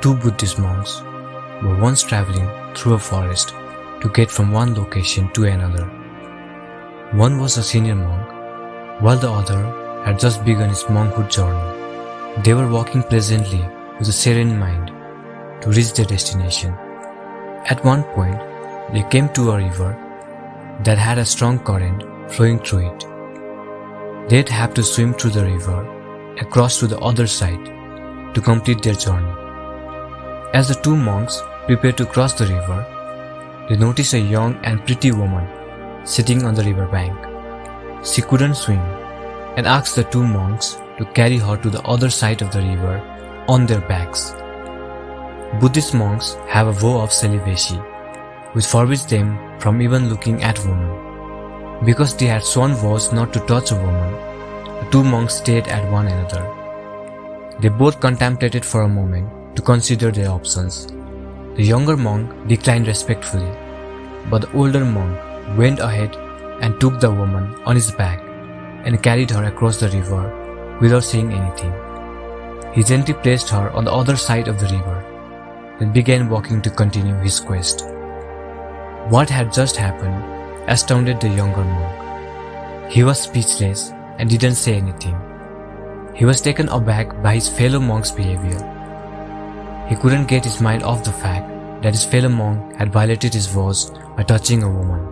Two Buddhist monks were once traveling through a forest to get from one location to another. One was a senior monk, while the other had just begun his monkhood journey. They were walking pleasantly with a serene mind to reach their destination. At one point, they came to a river that had a strong current flowing through it. They'd have to swim through the river across to the other side to complete their journey. As the two monks prepared to cross the river, they noticed a young and pretty woman sitting on the river bank. She couldn't swim and asked the two monks to carry her to the other side of the river on their backs. Buddhist monks have a vow of celibacy, which forbids them from even looking at women. Because they had sworn vows not to touch a woman, the two monks stared at one another. They both contemplated for a moment to consider their options. The younger monk declined respectfully, but the older monk went ahead and took the woman on his back and carried her across the river without saying anything. He gently placed her on the other side of the river, then began walking to continue his quest. What had just happened astounded the younger monk. He was speechless and didn't say anything. He was taken aback by his fellow monk's behavior. He couldn't get his mind off the fact that his fellow monk had violated his vows by touching a woman.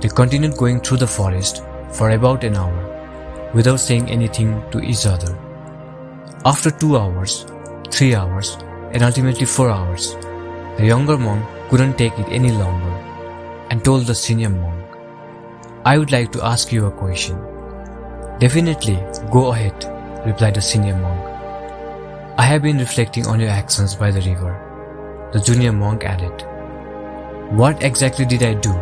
They continued going through the forest for about an hour without saying anything to each other. After 2 hours, 3 hours, and ultimately 4 hours, the younger monk couldn't take it any longer and told the senior monk, "I would like to ask you a question." "Definitely, go ahead," replied the senior monk. "I have been reflecting on your actions by the river," the junior monk added. "What exactly did I do?"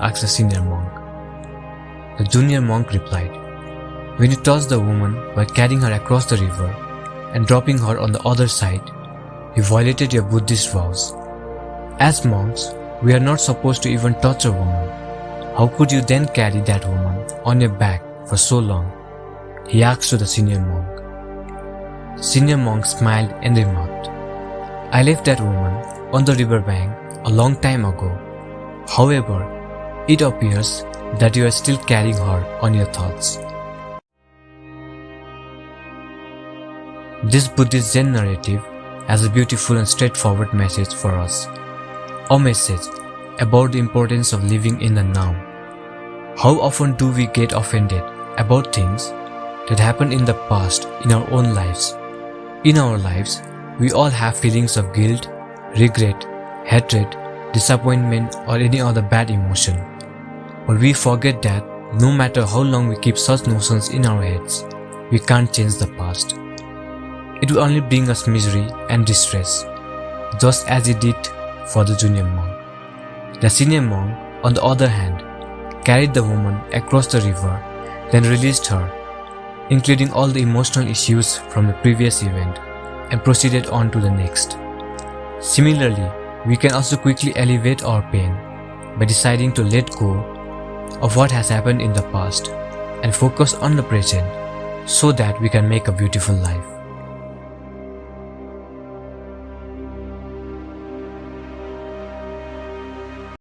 asked the senior monk. The junior monk replied, "When you touched the woman by carrying her across the river and dropping her on the other side, you violated your Buddhist vows. As monks, we are not supposed to even touch a woman. How could you then carry that woman on your back for so long?" he asked to the senior monk. The senior monk smiled and remarked, "I left that woman on the river bank a long time ago. However, it appears that you are still carrying her on your thoughts." This Buddhist Zen narrative has a beautiful and straightforward message for us. A message about the importance of living in the now. How often do we get offended about things that happened in the past in our own lives? In our lives, we all have feelings of guilt, regret, hatred, disappointment, or any other bad emotion. But we forget that no matter how long we keep such notions in our heads, we can't change the past. It will only bring us misery and distress, just as it did for the junior monk. The senior monk, on the other hand, carried the woman across the river, then released her, including all the emotional issues from the previous event, and proceeded on to the next. Similarly, we can also quickly alleviate our pain by deciding to let go of what has happened in the past and focus on the present so that we can make a beautiful life.